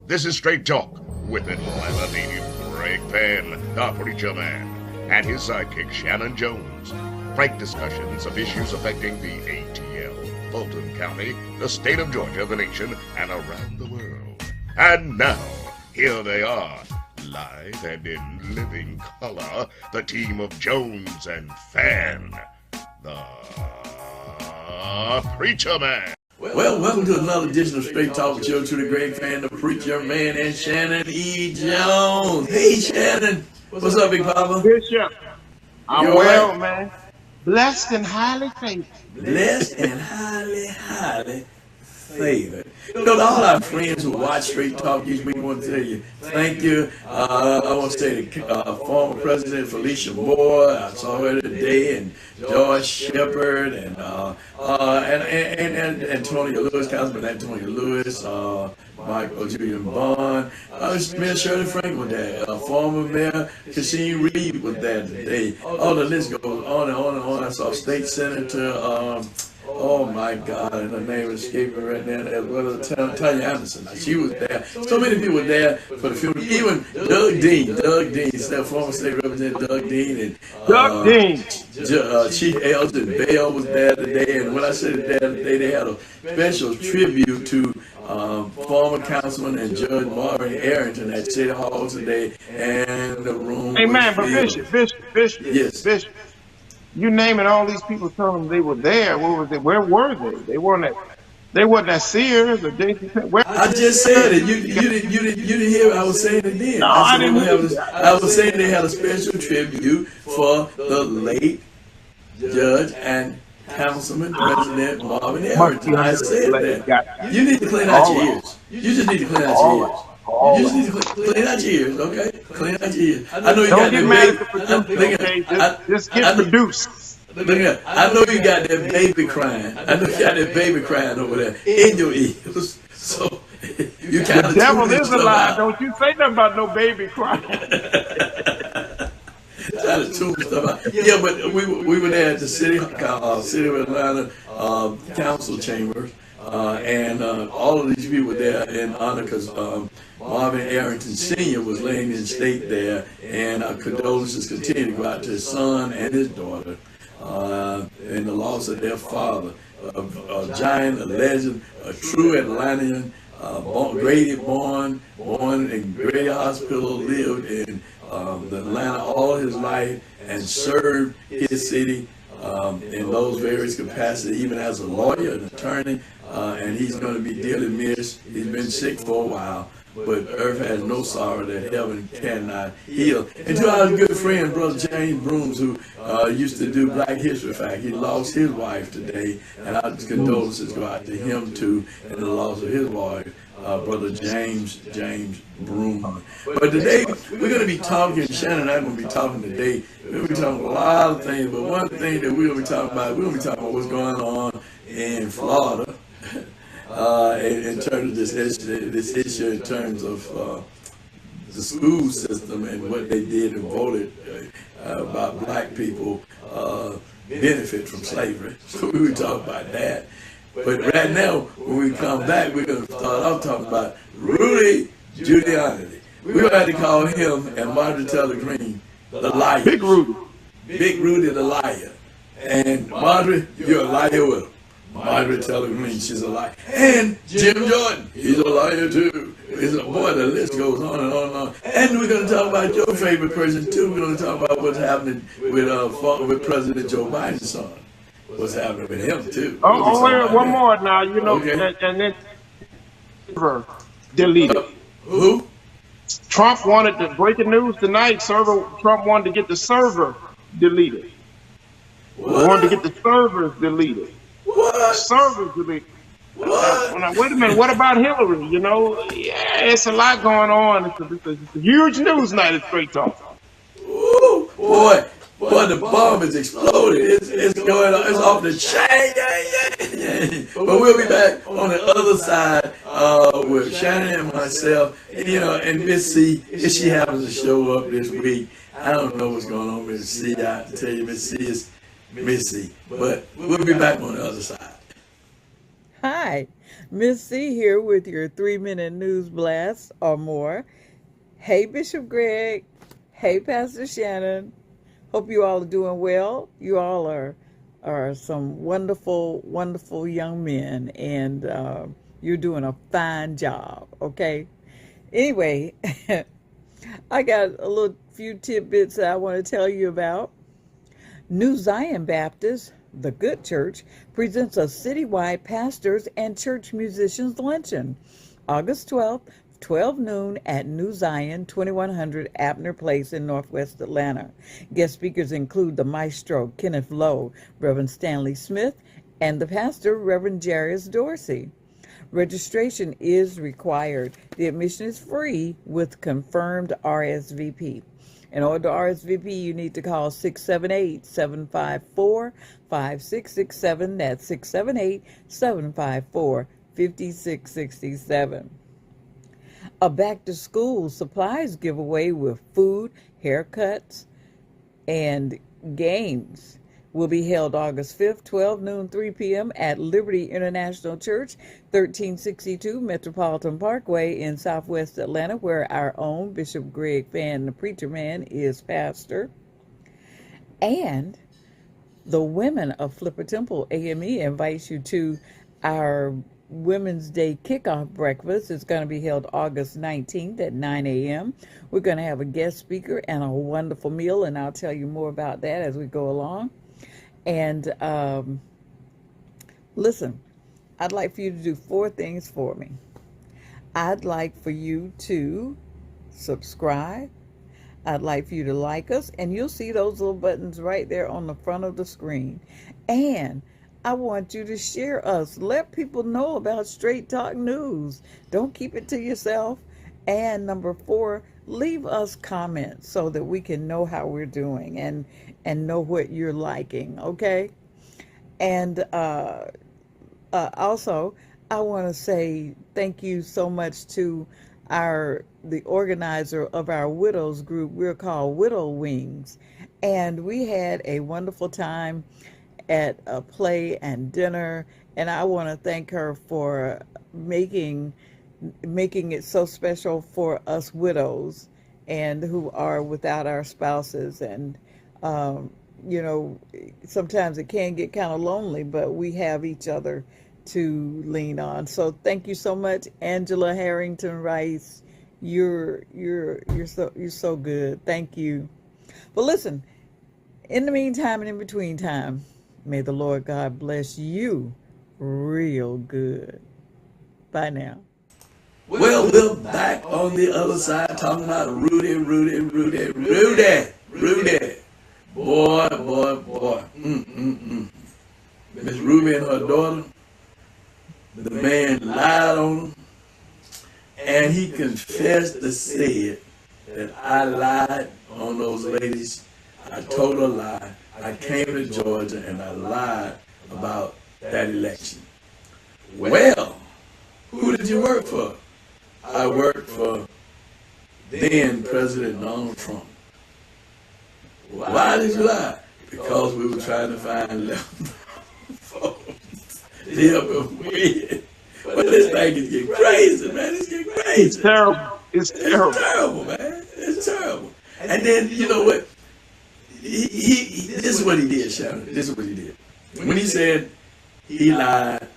This is Straight Talk with Atlanta native Greg Fann, the preacher man, and his sidekick Shanan Jones. Frank discussions of issues affecting the ATL, Fulton County, the state of Georgia, the nation, and around the world. And now, here they are, live and in living color, the team of Jones and Fann, the preacher man. Well, welcome to another edition of Straight Talk with your truly Greg Fann, the preacher man, and Shanan E. Jones. Hey, Shanan. What's up, Big Papa? Bishop, I'm You well, all right? man. Blessed and highly favored. Blessed and highly favored. You know, to all our friends who watch Straight Talk each week, I want to tell you, thank you. I want to say to former President Felicia Moore, I saw her today, and George Shepard, and Antonio Lewis, Councilman Antonio Lewis, Michael Julian Bond, Mayor Shirley Frank was there, former Mayor Kasim Reed was there today. Oh, the list goes on and on and on. I saw State Senator, oh my God, and her name is escaping right now, as well as Tanya Anderson. She was there. So many people were there for the funeral. Even Doug Dean, former state representative Doug Dean, and Doug Dean. Chief Elton Bell was there today. And when I said there today, they had a special tribute to former councilman and Judge Marvin Arrington at City Hall today, and the room. Hey, man, but Bishop. Yes. Bishop. You naming all these people telling them they were there. Where was they? Where were they? They weren't at Sears or JC. I just said it. You didn't hear what I was saying it then. No, I didn't hear I was saying they had a special tribute for the late Judge and Councilman President Marvin Arrington. I said that. You need to clean out your ears. You just need to clean out your ears. You just need to clean out your ears, okay? Clean out your ears. I know you Don't got get that mad baby. at the producer, okay? Just get produced. Look at, I know you got that baby crying. I know you got that baby crying over there in your ears. So you kind of The devil is alive. Don't you say nothing about no baby crying. Trying to tune stuff out. Yeah, but we were there at the city of Atlanta council chambers, and all of these people were there in honor because Marvin Arrington Sr. was laying in state there, and condolences continue to go out to his son and his daughter in the loss of their father, a giant, a legend, a true Atlantean, born in Grady Hospital, lived in Atlanta all his life and served his city in those various capacities, even as a lawyer, an attorney, and he's going to be dearly missed. He's been sick for a while, but earth has no sorrow that heaven cannot heal. And to our good friend, Brother James Brooms, who used to do Black History Fact, he lost his wife today, and our condolences go out to him too, and the loss of his wife. Brother James Broom. But today, we're going to be talking, Shanan and I are going to be talking today, we're going to be talking a lot of things, but one thing that we're going to be talking about, what's going on in Florida in terms of this issue, in terms of the school system and what they did and voted about black people benefit from slavery. So we will talk about that. But right now, when we come back, we're going to start off talking about Rudy Giuliani. We're going to have to call him and Marjorie Taylor Greene the liar. Big Rudy. Big Rudy the liar. And Marjorie, you're a liar with him. Marjorie Taylor Greene, she's a liar. And Jim Jordan, he's a liar too. Boy, the list goes on and on and on. And we're going to talk about your favorite person too. We're going to talk about what's happening with President Joe Biden's son. What's happening with him too? Wait, one more now. You know, okay. And then deleted. Who? Trump wanted to breaking news tonight. Trump wanted to get the server deleted. What? Wanted to get the servers deleted. What? Servers deleted. What? Now, wait a minute. What about Hillary? You know, yeah, it's a lot going on. It's a huge news night at Straight Talk. Ooh, boy, the bomb is exploded. It's going on. It's off the chain. Yeah. But we'll be back on the other side with Shanan and myself. And Miss C, if she happens to show up this week, I don't know what's going on with Miss C. I have to tell you, Miss C is Miss C. But we'll be back on the other side. Hi, Miss C here with your 3-minute news blast or more. Hey, Bishop Greg. Hey, Pastor Shannon. Hope you all are doing well. You all are some wonderful, wonderful young men, and you're doing a fine job. Okay. Anyway, I got a little few tidbits that I want to tell you about. New Zion Baptist, the good church, presents a citywide pastors and church musicians luncheon, August 12th, 12 noon at New Zion, 2100 Abner Place in Northwest Atlanta. Guest speakers include the maestro, Kenneth Lowe, Reverend Stanley Smith, and the pastor, Reverend Jarius Dorsey. Registration is required. The admission is free with confirmed RSVP. In order to RSVP, you need to call 678-754-5667. That's 678-754-5667. A back-to-school supplies giveaway with food, haircuts, and games will be held August 5th, 12 noon, 3 p.m. at Liberty International Church, 1362 Metropolitan Parkway in Southwest Atlanta, where our own Bishop Greg Fann, the preacher man, is pastor. And the women of Flipper Temple AME invites you to our Women's Day kickoff breakfast. It's going to be held August 19th at 9 a.m. We're going to have a guest speaker and a wonderful meal, and I'll tell you more about that as we go along. And listen, I'd like for you to do 4 things for me. I'd like for you to subscribe. I'd like for you to like us, and you'll see those little buttons right there on the front of the screen. And I want you to share us. Let people know about Straight Talk News. Don't keep it to yourself. And number 4, leave us comments so that we can know how we're doing and know what you're liking, okay? And also, I want to say thank you so much to the organizer of our widows group. We're called Widow Wings, and we had a wonderful time at a play and dinner, and I want to thank her for making it so special for us widows and who are without our spouses. And sometimes it can get kind of lonely, but we have each other to lean on. So thank you so much, Angela Harrington Rice. You're so good. Thank you. But listen, in the meantime and in between time, may the Lord God bless you real good. Bye now. Well, we're back on the other side talking about Rudy. Boy. Miss Ruby and her daughter, the man lied on them, and he confessed to say that I lied on those ladies. I told a lie. I came to Georgia and I lied about that election. Well, who did you work for? I worked for then President Donald Trump. Why did you lie? Because we were trying to find left votes to help him win. But this thing is getting crazy, man. It's getting crazy. It's terrible. It's terrible. It's terrible, man. It's terrible. And then, you know what? This is what he did, Shanan. This is what he did. When he said he lied,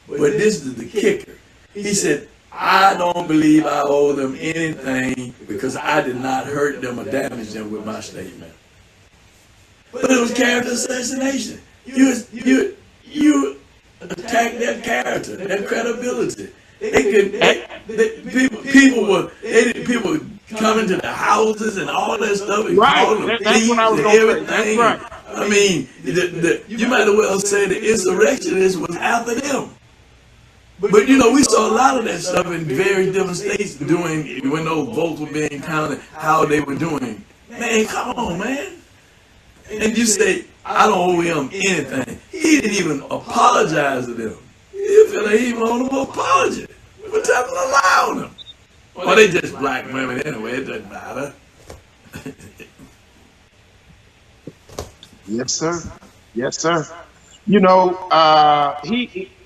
but this is the kicker. He said, I don't believe I owe them anything because I did not hurt them or damage them with my statement. But it was character assassination. You attacked their character, their credibility. People were coming to the houses and all that stuff and calling them thieves and everything. Right. I mean, you might as well say the insurrectionists was after them. But you know, we saw a lot of that stuff in various different states doing when those votes were being counted, how they were doing. Man, come on, man. And you say, I don't owe him anything. He didn't even apologize to them. You feel like he even owed them an apology for telling a lie on them. Well, they just black women anyway. It doesn't matter. Yes, sir. Yes, sir. You know,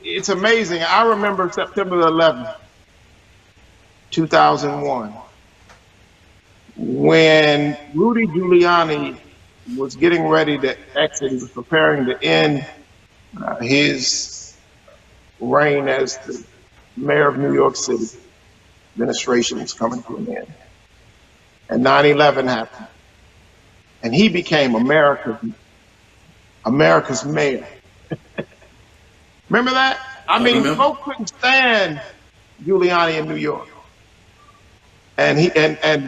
it's amazing. I remember September 11th, 2001, when Rudy Giuliani was getting ready to exit. He was preparing to end his reign as the mayor of New York City. Administration was coming to an end. And 9/11 happened. And he became America's mayor. Remember that? I mean, remember. folks couldn't stand Giuliani in New York. And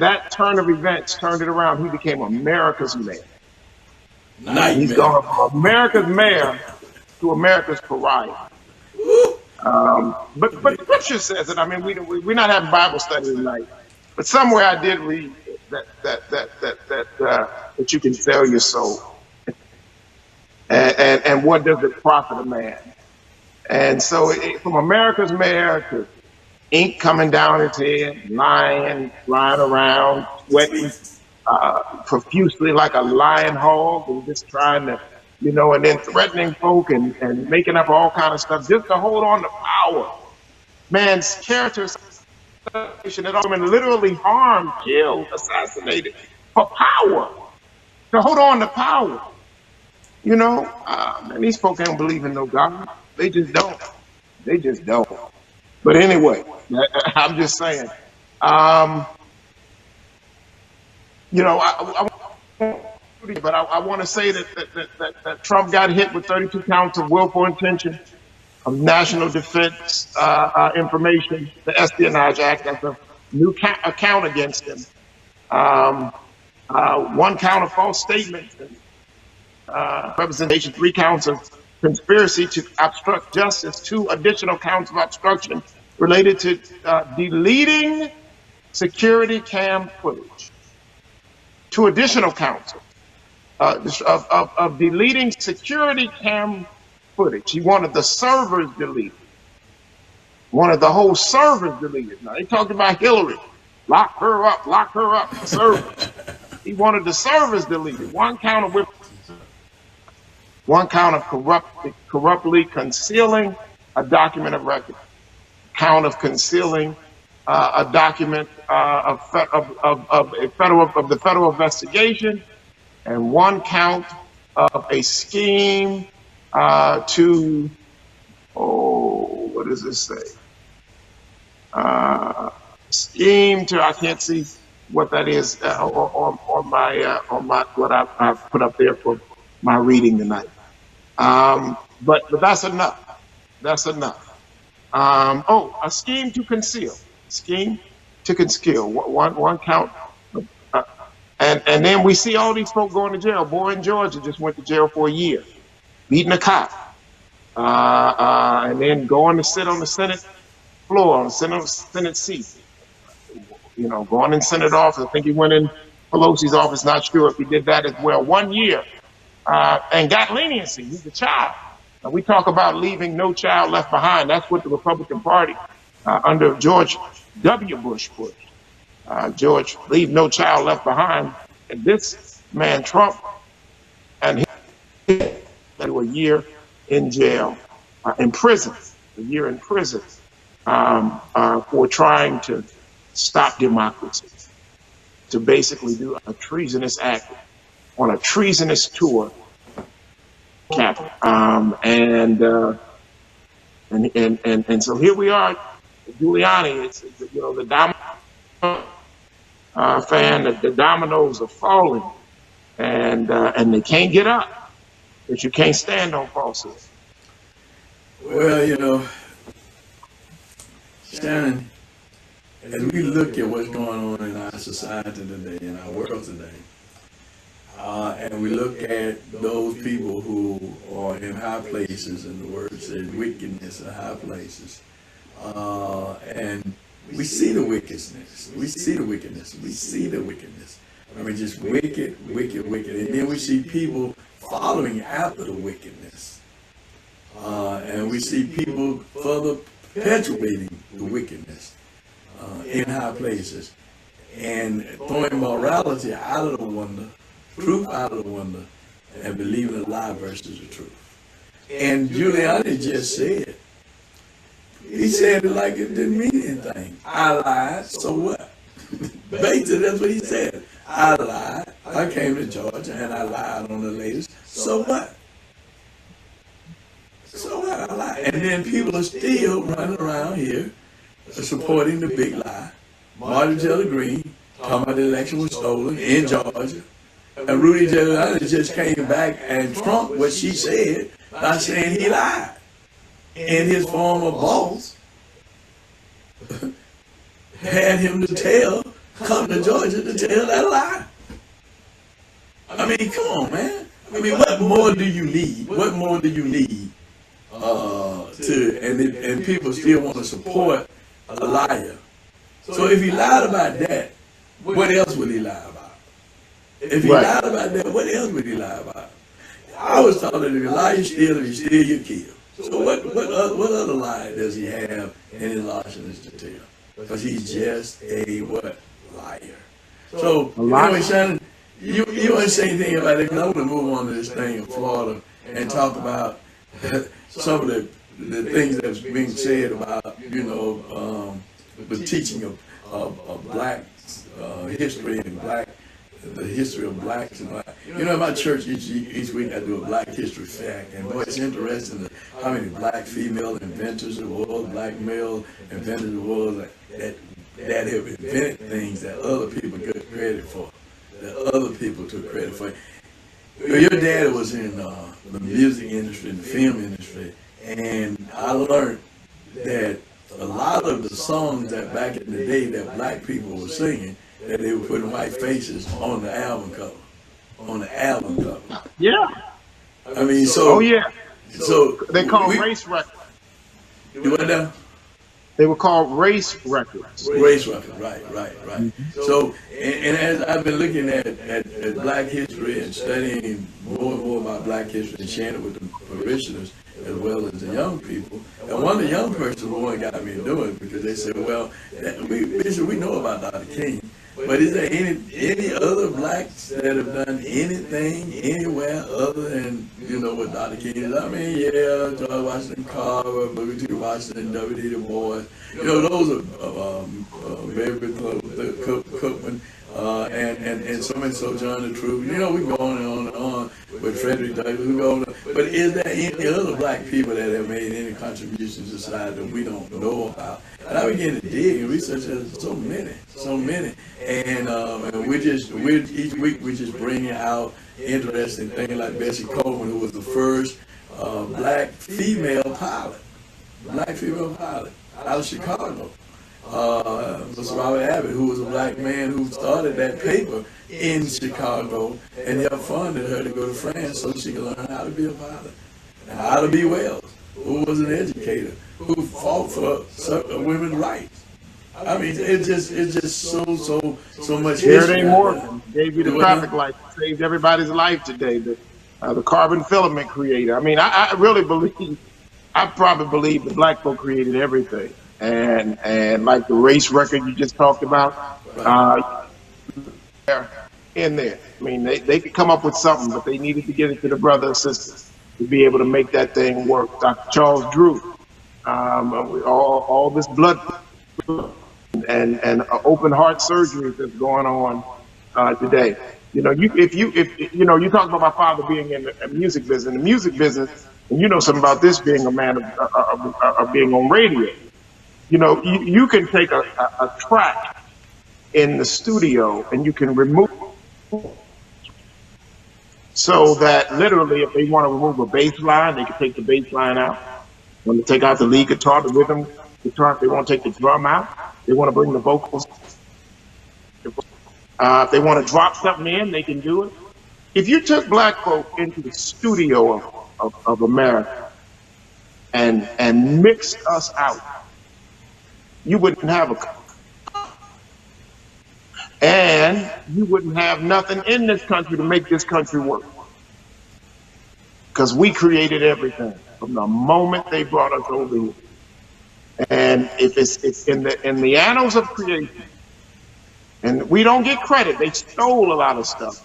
that turn of events turned it around. He became America's mayor. He's Nightmare. gone from America's mayor to America's pariah. But Scripture says it. I mean, we're not having Bible study tonight, but somewhere I did read that you can sell your soul, and what does it profit a man? And so, from America's mayor to ink coming down his head, lying, flying around, sweating profusely like a lion hog, and just trying to, and then threatening folk and making up all kind of stuff just to hold on to power. Man's character assassination had all been literally harmed, killed, assassinated for power, to hold on to power. And these folk don't believe in no God. They just don't. They just don't. But anyway, I'm just saying. I want to say that Trump got hit with 32 counts of willful intention, of national defense information, the Espionage Act. That's a new account against him. One count of false statements, representation, 3 counts of conspiracy to obstruct justice, 2 additional counts of obstruction related to deleting security cam footage. 2 additional counts of deleting security cam footage. He wanted the servers deleted. Wanted the whole servers deleted. Now, they talked about Hillary. Lock her up, servers. He wanted the servers deleted. One count of corruptly concealing a document of record. Count of concealing a document of the federal investigation, and 1 count of a scheme to, what does this say? Scheme to, I can't see what that is on my what I've put up there for my reading tonight. But that's enough. That's enough. A scheme to conceal. Scheme to conceal. One count. And then we see all these folk going to jail. Boy in Georgia just went to jail for a year, beating a cop. And then going to sit on the Senate floor, on the Senate seat. Going in Senate office. I think he went in Pelosi's office, not sure if he did that as well. 1 year. And got leniency. He's a child. Now, we talk about leaving no child left behind. That's what the Republican Party under George W. Bush pushed. George, leave no child left behind. And this man, Trump, and him, a year in jail, in prison, a year in prison for trying to stop democracy, to basically do a treasonous act on a treasonous tour. And so here we are, Giuliani. It's the domino fan. The dominoes are falling, and they can't get up, but you can't stand on falsehood. Well, Shannon, as we look at what's going on in our society today, in our world today, and we look at those people who are in high places, and the word says wickedness in high places, and we see the wickedness. We see the wickedness. We see the wickedness. I mean, just wicked. And then we see people following after the wickedness. And we see people further perpetuating the wickedness in high places and throwing morality out of the window, truth out of the window, and believing a lie versus the truth. And Giuliani just said He said it like it didn't mean anything. I lied, so what? Basically, that's what he said. I lied. I came to Georgia and I lied on the ladies. So what? So what? I lied. And then people are still running around here supporting the big lie. Martin Taylor Greene talking about the election was stolen in Georgia. And Rudy Giuliani just came back and trumped what she said by saying he lied. And his former boss had him to come to Georgia to tell that lie. I mean, come on, man. I mean, what more do you need? What more do you need and people still want to support a liar? So if he lied about that, what else would he lie about? If he lied about that, what else would he lie about? I was taught that if you lie, you steal. If you steal, you kill. So what other lie does he have in his larcenous to tell? Because he's just a what? Liar. So, anyway, Shanan, you want to say anything about it? Because I want to move on to this thing in Florida and talk about some of the things that's being said about, the teaching of black history and the history of blacks and in my church each week I do a Black History Fact, and boy, it's interesting how many black female inventors there was, black male inventors there was that have invented things that other people get credit for, that other people took credit for. Your dad was in the music industry and the film industry, and I learned that a lot of the songs that back in the day that black people were singing, that they were putting white faces on the album cover. Yeah. I mean, so. Oh, yeah. So they call race records. You what now? They were called race records. Race records, right. Mm-hmm. So, and as I've been looking at black history and studying more and more about black history and sharing it with the parishioners as well as the young people, and one of the young persons one got me doing it because they said, well, we know about Dr. King, but is there any other blacks that have done anything anywhere other than, what Dr. King is? I mean, yeah, George Washington Carver, Booker T. Washington, W.D. Du Bois, those are very big Cookman, and so John the Truth. We go on and on with Frederick Douglass. We go on, but is there any other black people that have made any contributions to society that we don't know about? And I began to dig and research. There's so many, and each week we're just bringing out interesting things like Bessie Coleman, who was the first black female pilot out of Chicago. Mr. Robert Abbott, who was a black man who started that paper in Chicago and helped funded her to go to France so she could learn how to be a pilot. And Ida B. Wells, who was an educator, who fought for women's rights. I mean, it's just so much history. Jared A. Morgan gave you the traffic light, saved everybody's life today. The carbon filament creator. I mean, I probably believe the black folk created everything. And like the race record you just talked about, in there. I mean, they could come up with something, but they needed to get it to the brother and sister to be able to make that thing work. Dr. Charles Drew, all this blood and open heart surgery that's going on today. You talk about my father being in the music business, and something about this being a man of being on radio. You can take a track in the studio and you can remove so that literally if they want to remove a bass line, they can take the bass line out. When they take out the lead guitar, the rhythm guitar, if they want to take the drum out, they want to bring the vocals. If they want to drop something in, they can do it. If you took black folk into the studio of America and mixed us out, you wouldn't have and you wouldn't have nothing in this country to make this country work. Because we created everything from the moment they brought us over here. And if it's in the annals of creation, and we don't get credit, they stole a lot of stuff.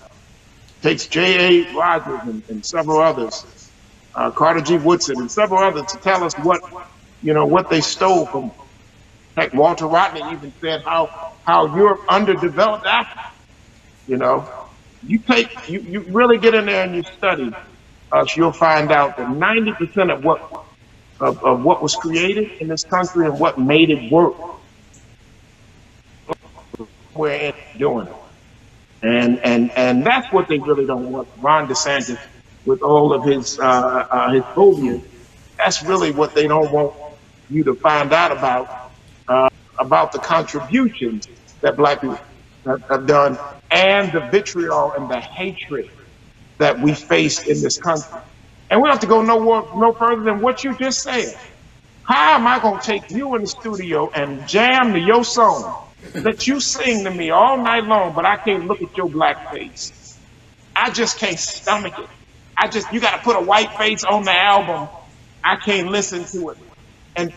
Takes J.A. Rogers and several others, Carter G. Woodson and several others to tell us what what they stole from. Heck, Walter Rodney even said how Europe underdeveloped Africa. You know, you really get in there and you study us, you'll find out that 90% of what was created in this country and what made it work, we're in doing it. And that's what they really don't want. Ron DeSantis, with all of his phobias, that's really what they don't want you to find out about the contributions that black people have done, and the vitriol and the hatred that we face in this country. And we don't have to go no further than what you just said. How am I going to take you in the studio and jam to your song that you sing to me all night long, but I can't look at your black face? I just can't stomach it. You got to put a white face on the album. I can't listen to it. And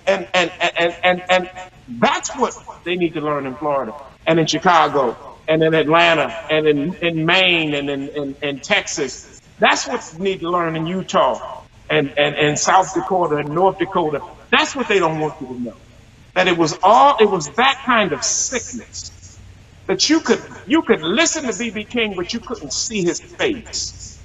that's what they need to learn in Florida and in Chicago and in Atlanta and in Maine and in Texas. That's what they need to learn in Utah and South Dakota and North Dakota. That's what they don't want you to know. That it was that kind of sickness that you could listen to B.B. King, but you couldn't see his face.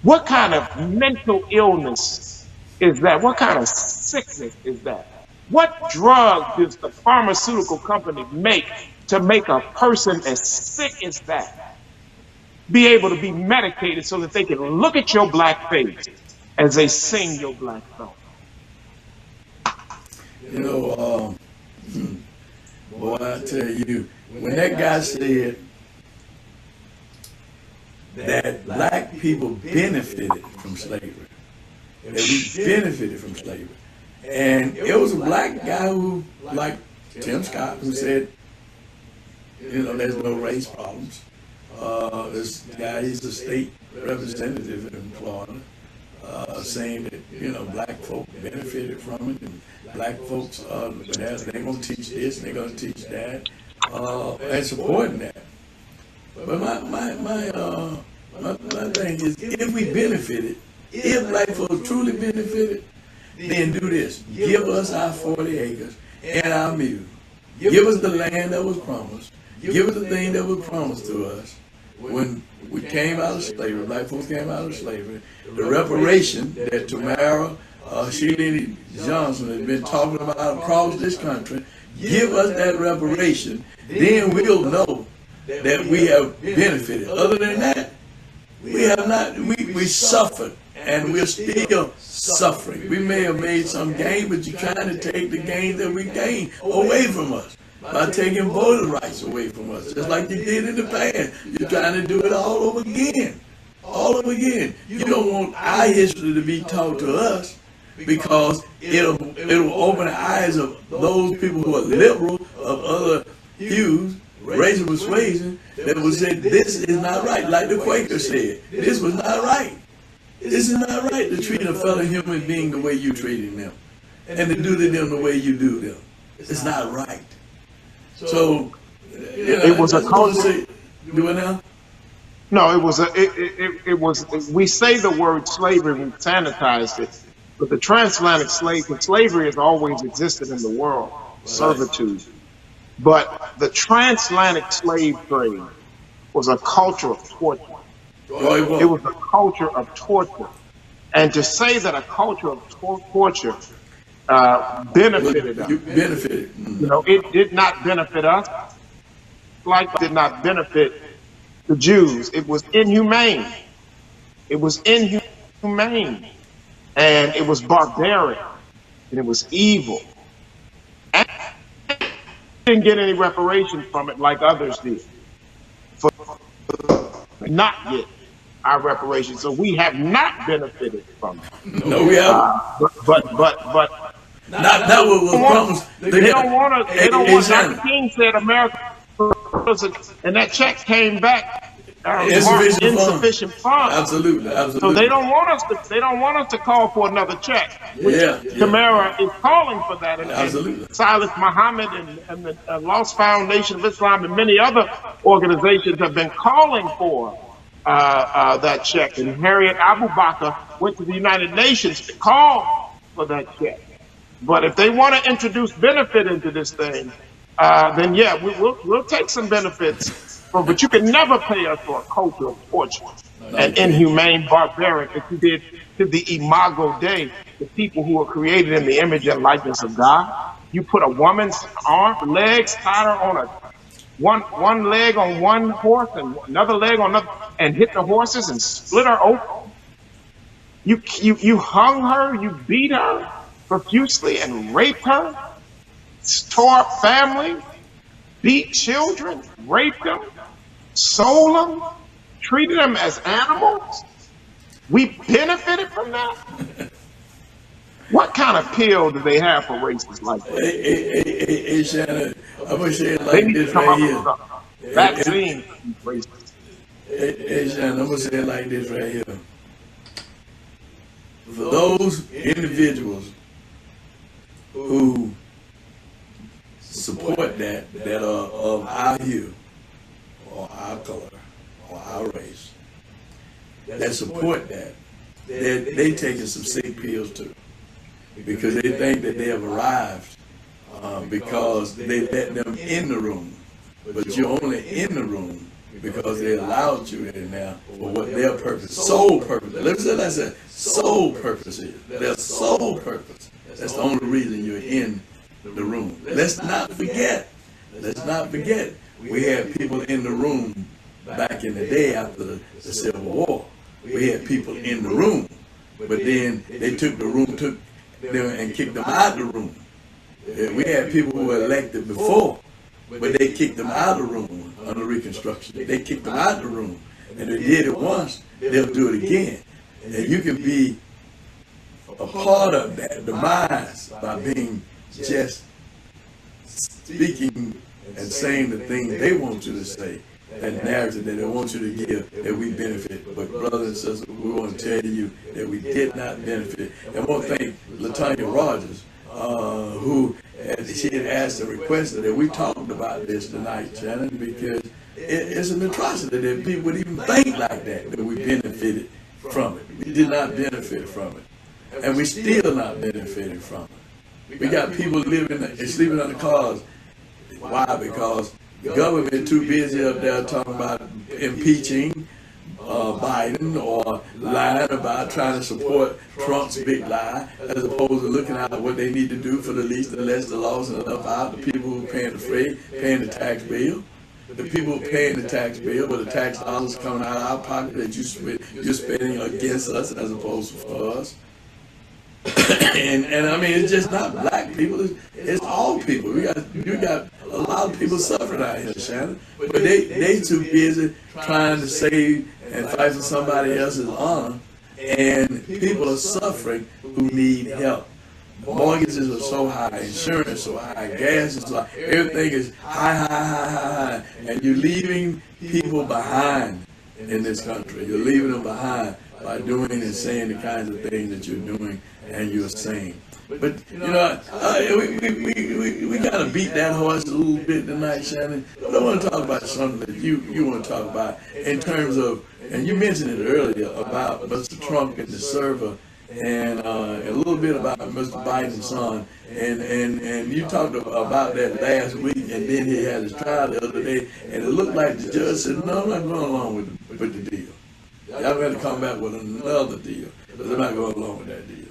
What kind of mental illness is that? What kind of sickness is that? What drug does the pharmaceutical company make to make a person as sick as that be able to be medicated so that they can look at your black face as they sing your black song? Boy, I tell you, when that guy said that black people benefited from slavery, that we benefited from slavery, and it was a black guy who, like Tim Scott, who said, there's no race problems. This guy, he's a state representative in Florida, saying that, black folk benefited from it, and black folks, they're going to teach this, and they're going to teach that, and supporting that. But my thing is, if we benefited, if black folks truly benefited, then do this. Give us our 40 acres and our mule. Give us the land that was promised. Give us the thing that was promised to us when we came out of slavery, black folks came out of slavery. The reparation that Tamara Sheila Johnson has been talking about across this country, give us that reparation, then we'll know that we have benefited. Other than that, we have not. We suffered, and we're still suffering. We may have made some gain, but you're trying to take the gains that we gained away from us by taking voting rights away from us, just like you did in the past. You're trying to do it all over again. All over again. You don't want our history to be taught to us, because it'll open the eyes of those people who are liberal, of other hues, racial persuasion, that will say this is not right. Like the Quakers said, this was not right. This is not right to treat a fellow human being the way you treated them, and to do to them the way you do them. It's not right. So, it was a culture. Do it now? No, it was. We say the word slavery, we sanitized it, but the transatlantic slavery has always existed in the world, servitude. But the transatlantic slave trade was a culture of torture. It was a culture of torture. And to say that a culture of torture benefited us. It did not benefit us, like it did not benefit the Jews. It was inhumane. It was inhumane. And it was barbaric. And it was evil. And didn't get any reparations from it like others did. For not get our reparations. So we have not benefited from it. No, we haven't. But not what was promised. They don't want to. They don't want. Dr. King said America, and that check came back. Insufficient funds. Absolutely. So they don't want us to. They don't want us to call for another check. Which Tamara is calling for that, and Silas Muhammad and the Lost Foundation of Islam and many other organizations have been calling for that check. And Harriet Abu Bakr went to the United Nations to call for that check. But if they want to introduce benefit into this thing, then yeah, we'll take some benefits. But you can never pay us for a culture of torture No, you and can't. inhumane, barbaric that you did to the Imago Dei, the people who were created in the image and likeness of God. You put a woman's legs, tied her on a one leg on one horse and another leg on another, and hit the horses and split her open. You hung her, you beat her profusely and raped her, tore up families, beat children, raped them, sold them, treated them as animals. We benefited from that. What kind of pill do they have for racists like that? Hey, Shannon, I'm gonna say it They like need to this come right up here. with a vaccine for these racists. Hey, Shannon, I'm gonna say it like this right here. For those individuals who support that are of our hue or our color or our race, that support that, they taking some sick pills too, because they think that they have arrived because they let them in the room, but you're only in the room because they allowed you in there for what their purpose, sole purpose. Let's say that's a sole purpose is. Their sole purpose. That's the only reason you're in the room. Let's not forget. We had people in the room back in the day after the Civil War. We had people in the room, but then they took them and kicked them out of the room. We had people who were elected before, but they kicked them out of the room under Reconstruction. They kicked them out of the room. And they did it once, they'll do it again. And you can be a part of that demise by being just speaking and saying the things they want you to say, that narrative that they want you to give, that we benefit. But brothers and sisters, we want to tell you that we did not benefit. And I want to thank LaTanya Rogers, who she had asked and requested that we talked about this tonight, Shannon, because it's an atrocity that people would even think like that we benefited from it. We did not benefit from it. And we still not benefiting from it. We got people living and sleeping on the cars. Why? Because the government too busy up there talking about impeaching Biden or lying about trying to support Trump's big lie, as opposed to looking at what they need to do for the least, the less, the lost, and enough out, the people who are paying the freight, paying the tax bill. The people who are paying the tax bill, but the tax dollars coming out of our pocket that you're spending against us as opposed to for us. and I mean, it's just not black people, it's all people. You got a lot of people suffering out here, Shannon, but they too busy trying to save and fight for somebody else's honor, and people are suffering who need help. Mortgages are so high, insurance so high, gas is so high, everything is high, and you're leaving people behind in this country. You're leaving them behind by doing and saying the kinds of things that you're doing and you're saying. But you know, we gotta beat that horse a little bit tonight, Shannon. But I want to talk about something that you want to talk about in terms of, and you mentioned it earlier about Mr. Trump and the server, and a little bit about Mr. Biden's son, and you talked about that last week, and then he had his trial the other day, and it looked like the judge said, no, I'm not going along with the deal. Y'all better come back with another deal, because I'm not going along with that deal.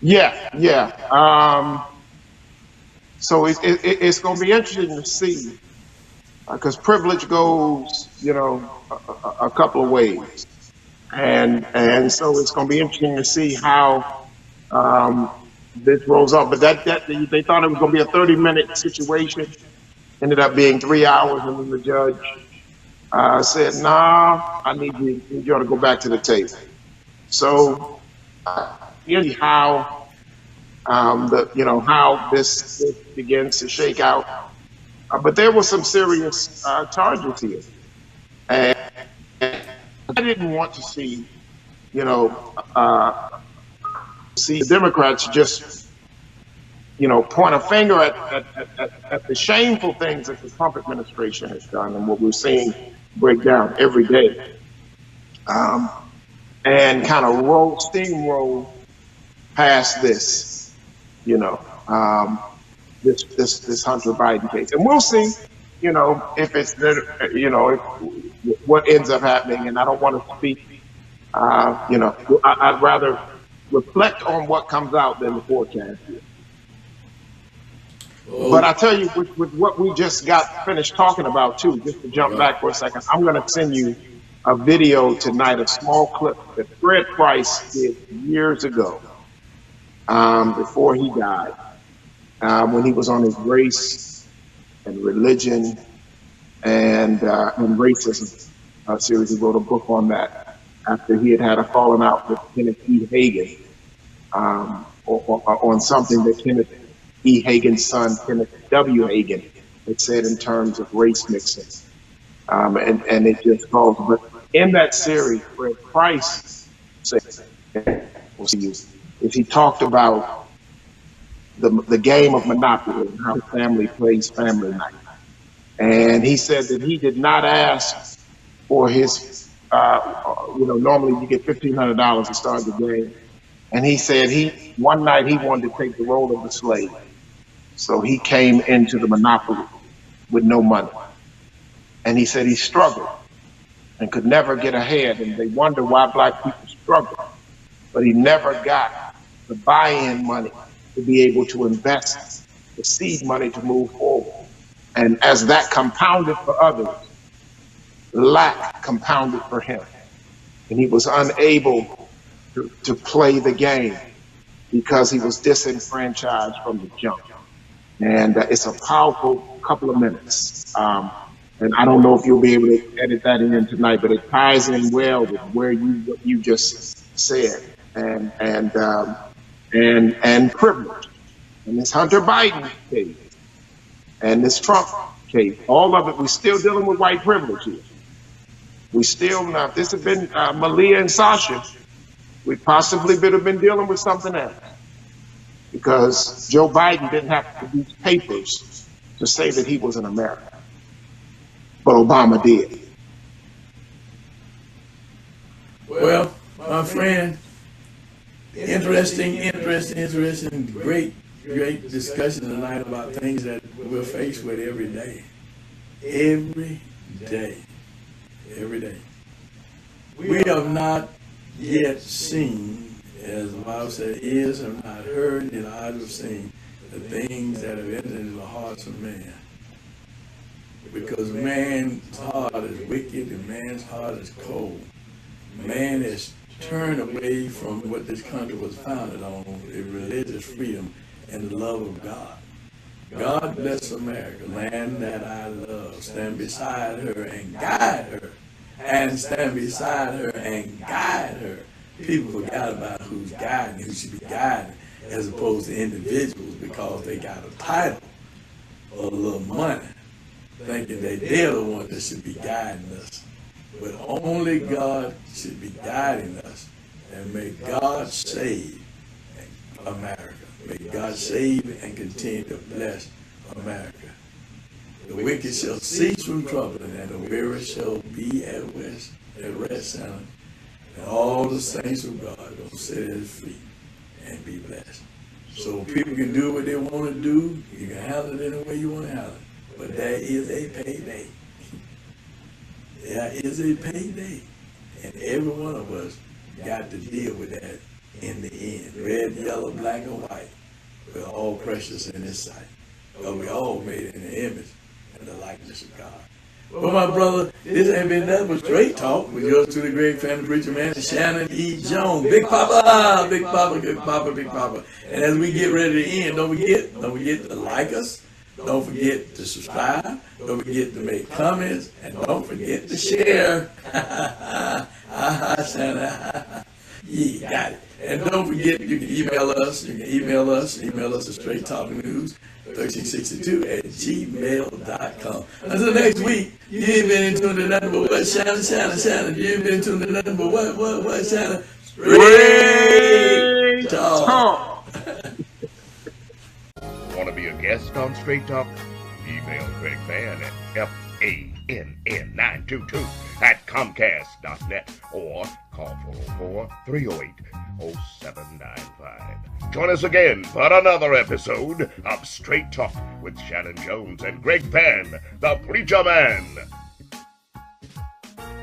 Yeah. So it's going to be interesting to see, because privilege goes, a couple of ways, and so it's going to be interesting to see how this rolls up. But that they thought it was going to be a 30-minute situation, ended up being 3 hours, and then the judge said, "Nah, I need you to go back to the table." So, how how this begins to shake out. But there were some serious charges here, and I didn't want to see, see the Democrats just, point a finger at the shameful things that the Trump administration has done and what we're seeing break down every day, and kind of steamroll past this, you know, this Hunter Biden case, and we'll see, you know, if it's what ends up happening. And I don't want to speak, you know, I'd rather reflect on what comes out than the forecast. But I tell you, with what we just got finished talking about too, just to jump back for a second, I'm going to send you a video tonight, a small clip that Fred Price did years ago, before he died, when he was on his race and religion and racism series. He wrote a book on that after he had a falling out with Kenneth E. Hagin, or on something that Kenneth E. Hagin's son, Kenneth W. Hagin, had said in terms of race mixing. And it just calls. But in that series, Fred Price said, he talked about the game of Monopoly and how family plays family night. And he said that he did not ask for his, normally you get $1,500 to start the game. And he said one night he wanted to take the role of the slave. So he came into the Monopoly with no money. And he said he struggled and could never get ahead. And they wonder why black people struggle. But he never got the buy-in money to be able to invest the seed money to move forward. And as that compounded for others, lack compounded for him. And he was unable to play the game because he was disenfranchised from the jump. And it's a powerful couple of minutes. And I don't know if you'll be able to edit that in tonight, but it ties in well with what you just said, and privilege, and this Hunter Biden case, and this Trump case, all of it. We're still dealing with white privilege here. We still, now if this had been Malia and Sasha, we possibly would have been dealing with something else, because Joe Biden didn't have to produce papers to say that he was an American. But Obama did. Well, my friend, interesting, great discussion tonight about things that we're faced with every day. Every day. We have not yet seen, as the Bible said, ears have not heard, and eyes have seen the things that have entered into the hearts of man. Because man's heart is wicked and man's heart is cold. Man has turned away from what this country was founded on, the religious freedom and the love of God. God bless America, land that I love. Stand beside her and guide her. And stand beside her and guide her. People forgot about who's guiding, who should be guiding, as opposed to individuals because they got a title or a little money, thinking they're the one that should be guiding us. But only God should be guiding us. And may God save America. May God save and continue to bless America. The wicked shall cease from troubling, and the weary shall be at rest, Shanan. And all the saints of God will sit at his feet and be blessed. So people can do what they want to do. You can handle it any way you want to handle it. But there is a payday. There is a payday. And every one of us got to deal with that in the end. Red, yellow, black, and white. We're all precious in his sight. But we all made in the image and the likeness of God. Well, my brother, this ain't been nothing but straight talk with yours to the great family preacher man, Shanan E. Jones. Big Papa, Big Papa, Big Papa, Big Papa. And as we get ready to end, don't forget to like us. Don't forget to subscribe. Don't forget to make comments. And don't forget to share. Shanan. Yeah, got it. And don't forget, you can email us. Email us at Straight Talk News 1362 at gmail.com. Until next week, you ain't been in tune to nothing but what, Shanan? You ain't been in tune to nothing but what, Shanan? Straight Talk. Want to be a guest on Straight Talk? Email Greg Fann at SHANN922 at Comcast.net or call 404-308-0795. Join us again for another episode of Straight Talk with Shanan Jones and Greg Fann, the Preacher Man.